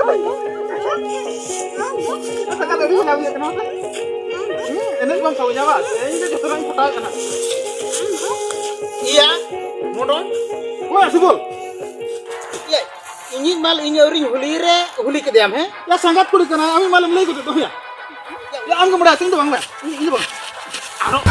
Kata tadi kenapa ya kenapa? Ini bang kau jawab. Ini jatuh orang kota kan? Iya, modal. Wah sebul. Iya, ini mal ini orang huli ke diam, he? Ya sangat kulit kena. Kami malam lagi tu ya. Ya am kamu datang tu bang lah. Ini bang. Aro.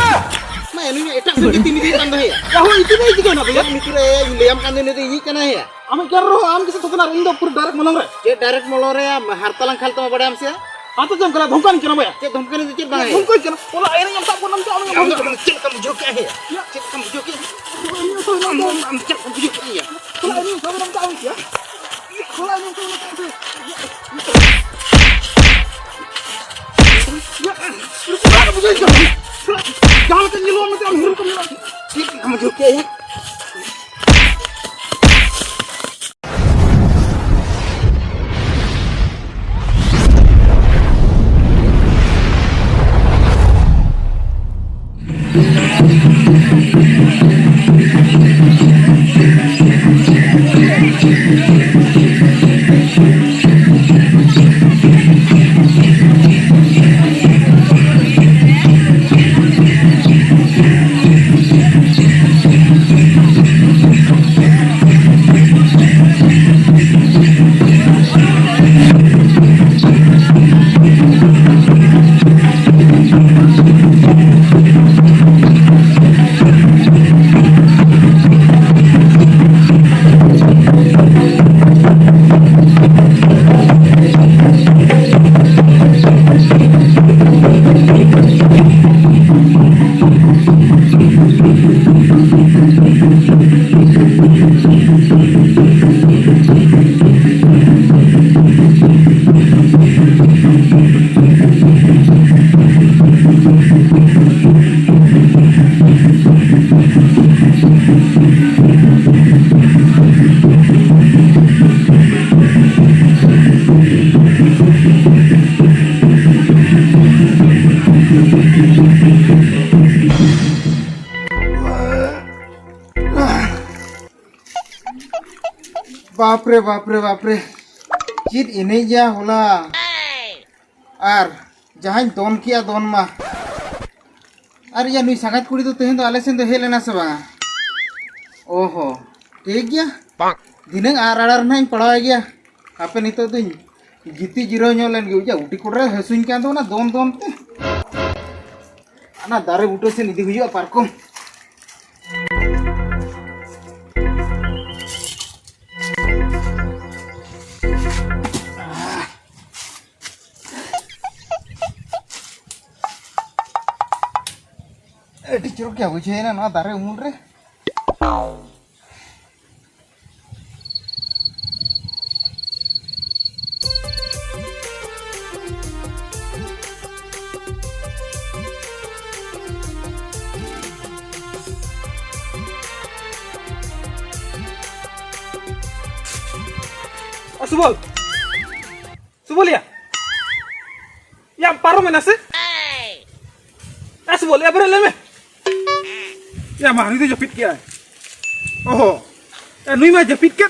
Ma ini etak sedikit ini kan dah ya. Ya ho itu ni juga nak ya. Yang mikir William kan ini kan ya. Am kero am kisah tu kena indo pur direct malang re. Je direct molore ya, hartalang khal tu pada am sia. Atau jam kena dhongkan kena ya. Je धमकी itu cik bang. Dhongkan kena. Olah airnya yang tak pun nam jauh yang Kamu cik kamu joki ya. Cik kamu joki. Ini tu nam jauh. Am cik kamu joki ya. Olah ini tu nam jauh ya. Olah ini tu nam jauh. Ya, jangan begitu. Jangan kenyiluan macam huruf kamu. Cik kamu joki ya. बापरे चीज इन्हें जा होला are जहां दोन किया दोन मा अरे या नुई संगत कुड़ी तो तेहन तो आले सेन तो हे लेना सब ओहो ठीक गया दिनंग आर आर ना पढ़ा गया आपे नितो तो गिती जिरो नो लेन गया उटी कुड़रे हसुइन क्या तो ना दोन दोन ते ना दारे उठो से निधि हुआ पार्को टीचर क्या बुझे ना दारे उमुल रे सुबोल या पारो में नसे सुबोल या बरे ले में या मानी तो जपित किया है ओहो नुई मा जपित के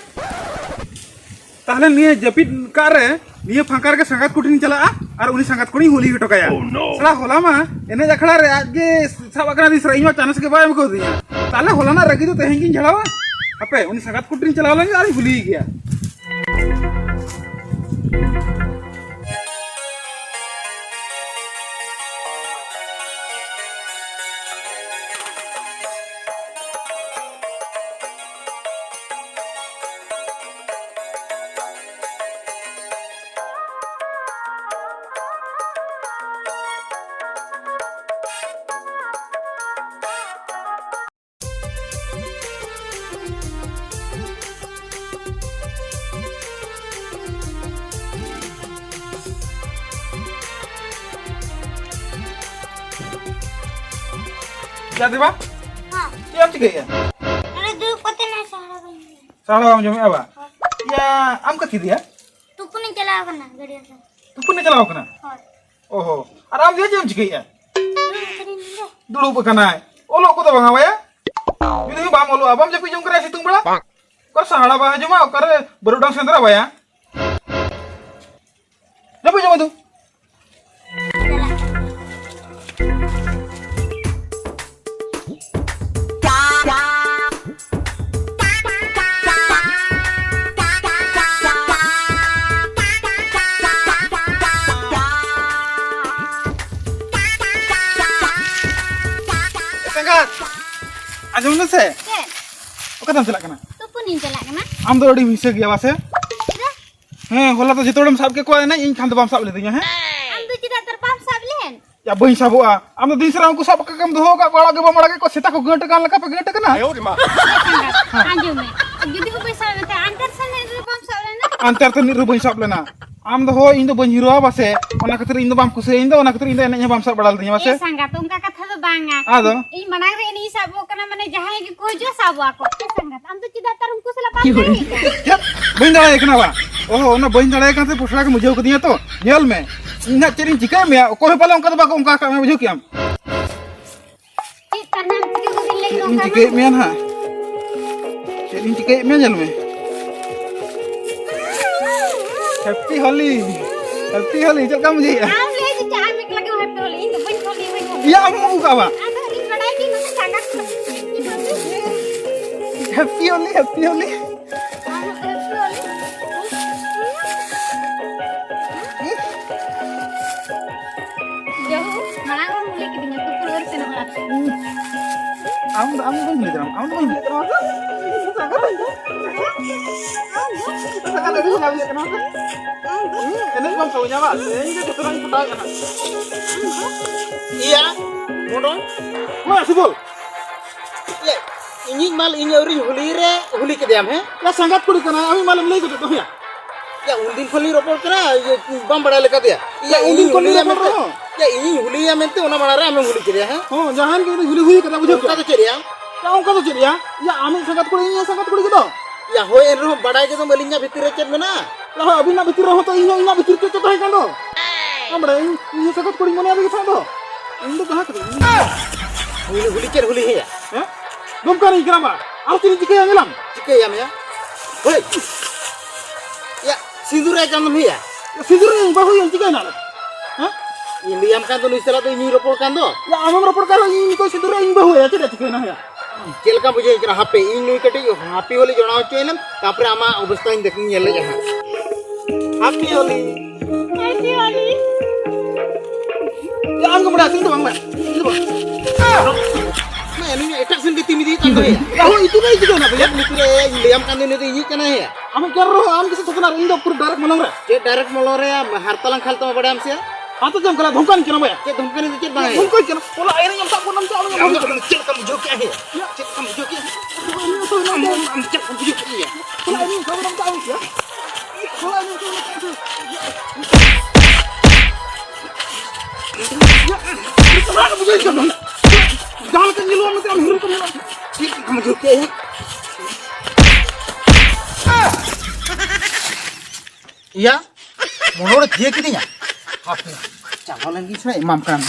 ताहले निये जपित कार रे निये फांकार के संगात कुटी नि चला और उनी संगात कुटी होली के टकाया सला होला मा एने जखड़ा रे आज के सब अकना दिस रही मा चांस के बाय में को दिया ताले होला ना रगी तो तेहें किन झड़ावा अपे उनी संगात कुटी नि चला लगे अरे भूली गया क्या देवा हाँ क्या आप चिकन अरे दो पते ना साड़ा हम जमे आवा या आम का की दिया तू पुणे चलाओ करना गाड़ी से तू पुणे चलाओ कना हां ओहो आराम दिया जम चिकन दुड़ू बकना है ओलो को तो बंगावा या युदी बाम ओलो abam जपी जम करे सितुंग बड़ा कर साड़ा बा जमा कर बरुडांग सेंद्रा बाया Apa jam itu? Sangkat. Anjum na se. Ke? Oka tam chalak kana. Tupunin chalak kana. Am do adi hise gaya wase. Sudah. Hola to jitodam sab ke ko na in khan do bam sab ledinya he. Am tu tidak terpam sablen. Ya bain sabua. Am do din sera ko sab ka kam do ka kola ke bamara ke ko seta ko gante kan laka pe gante kana. Anjum me. Judi ko paisa nete antar sana terpam sablen na. Antar to niru bain sab lena. Am do ho in do bain hiro base. Ona khatir in do bam kuse in do ona khatir in do enanya bam sab badal dinya Eh base. sangga tungka katha do banga. Ado. Ih manang re ini sabo kana mane jahay ki kojo sabo ako. Eh sangga am tu tidak tarum ku sela pam. Ya bain dara kana ba. Oh ona bain dara kan se pusra ke mujhe ko diya to. Nyel me. Ina cherin chika me ko pala onka do ba ko onka ka me bujhe kiam. Eh tanam tike ko dile In nongka. chika me ha. Cherin chika me nyel me. Happy Holi. Happy Holi chal kam mujhe. Am le ji cha am lagi happy holi in bain holi bain. Ya am mu ka ba. Ada in badai ki no sangga. Happy Holi, Happy Holi. Jauh, malang orang mulai ke dinyo tu keluar sana malam. Am bain beli teram. Am bain beli teram. Sangkat ada sana beli teram. Enak bam saunya ba. Ini ke terang peta kana. Iya, mondo. Ma subul. Ya, ini mal ini uri huli ke diam he. Ya sangkat kudi kana ami malam lagi to ya. Ya undin kholi ropor kena bam bada leka dia. Ya, undin kholi ropor ro. Ya ini huli ya mente ona manara ame huli ke dia he. Oh jangan ke huli kata bujhe. Ka to cheria. Ya onka to chiri ya. Ya ami sangkat kudi ini sangkat kudi gitu. Ya hoy enro badai ke to malinya bhitire chet mena. Lah abi na bitir ho to ina bitir ke to hai kando. Amra ini sangkat kudi mone abi ke do. Indo kaha ke. Huli he ya. Ya. Gumka ni kira ba. Ar tini jike ngelam. Cike ya me ya. Hoy. Ya, sindur aja nam he ya. Sidur yang bahu yang jike na. Ha? Ini am kan to nisela to ini ropor kan do. Ya amam rapor karo ini ko sidur yang bahu ya tidak jike na ya. Jelka bujhe kena hape ini kati happy holi jona hochelam tapre ama obostha in dekhin yelle jaha. Happy holi. Happy holi. Ya am kemana sing to bang ba. Itu ba. Nah, ini etak sin ditimi di kan he. Ya ho itu na jike na Ya ya. nikure liam kan ini to ini kana he. Am kero am kise sokna indo pur direct malong re. Je direct molore ya hartalang khalta bade am se. Atau jam kala dhumkan kena ba. Je dhumkani to chet bang he. Dhumkan kena. Pola air yang tak punam tak Am ngam. chet kam jo kya he. Chet kam jo kya. Am chet kam jo kya. Pola ini kau nam tak ya. Pola ini kau nak tu. Kenapa begitu kan? Jangan kan ngilu nanti am hiru kan. Chet kam jo kya he. Iya, molore dia kidinya. Happy. Calon lagi sana imam kan.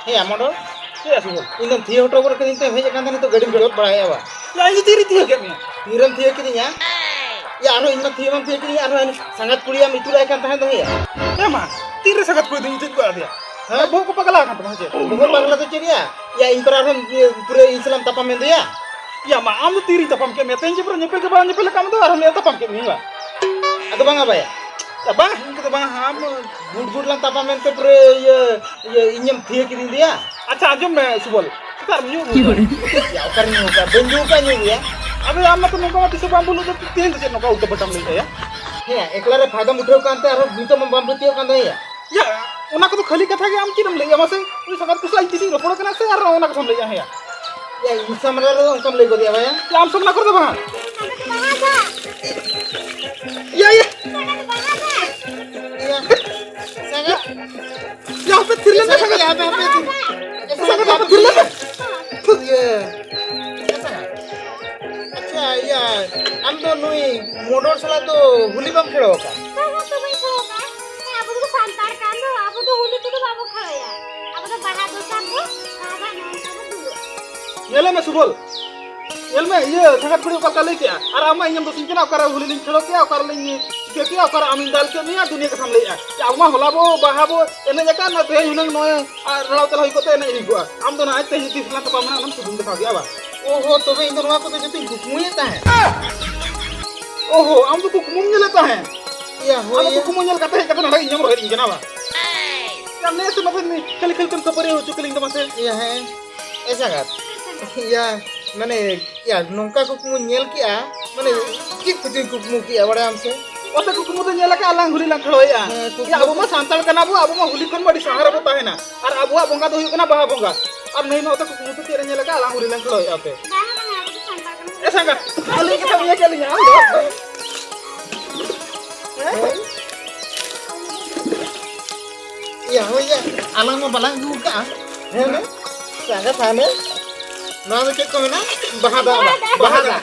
Hey, Amondo. Ya subul. Indam thiyo to bor kedin te bheje kan to gadi jot badaya ba. Ya ini diri tiga kan ya. Tiram thiyo kidinya. Ya aro inna thiyo mam thiyo kidinya aro sangat kuliah itulai kan tahan to ya. Ya mah. Tiri sangat kudu itu gua dia. Ha, bawa ko pagala kan tuh. Bukan bagla to ceria. Ya impera ron pure Islam tapam mendo ya. Ya mah am tiri tapam ke meten je pro nyepel ke bang nyepel kam tuh aram ya tapam ke ni lah. Ado bang apa ya? Ya bang, kita bang ham. Bud lang tapam mente pure ya inyam thiyo kidin dia. अच्छा आजम मैं सुबल कर new Ya ukar ni ukar benju ka ni ya. अबे हम तो नोका तिसे बांबुलो तो तीन तो नोका उत बटम ले या He ekla re phada mutho kan te aro bito mam bam thiyo kan ya. या ओना को तो खाली कथा के हम किरम ले या मासे उस सगत कुछ लाई तिसी रपड़ कना से आर ओना को ले या है Ya Islam ra ro kam le ko dia ba ya. या हम सब ना कर दे बा या Ya. Sangat या पे तिरले ना Sagat ya Sangat apa film? Iya. अच्छा या हम तो नुई मोटर साला तो हुली बम खेलो का Kamu tuh main selokan. Aku tuh santar kan tuh. Aku tuh huli tuh babu kalau ya. Aku tuh bahadur kan tuh. Agak nonton dulu. Nyala me subol. Nyala me iya sangat kuri ukar kali kia. Ara ama inyam dosin kena ukar huli ling khelo kia ukar ling kia ukar amin dal kia niya dunia ke samle ya. Ya ama hola bo bahabo ene jakan na te yunang noya ralau telah ikote ene ini gua. Am to na te hiti selang kepamana nam tudung dekha dia ba. ओहो तो भाई इन दोनों को तो जति घुमू लेता है ओहो am to kukum nyeleta hai. या हो Am ये kukum nyel kata hai kata na inyam rohe injana ba. Ya ne se masen ni kali kali kan kapare ho chukeling to mase. या है ऐसा का या मैंने या नौका को कुमू नेल किया मैंने कित कुछ कुमू किया बड़े हमसे Ote kukum to nyela ka alang huli lang khelo ya. Ya abu ma santal kana abu ma huli kon badi sahara bo tahena. Ar abu bonga to huyuk kana baha bonga. Ar nahi ma ote kukum to tira nyela ka alang huli lang khelo ya ote. Jangan mana aku tuh santar kan. Esa ka. Ali kita punya kali nya. या हो ये अलग में बलंग juga है ना sangat sana ना तो क्या कहना बहादा बहादा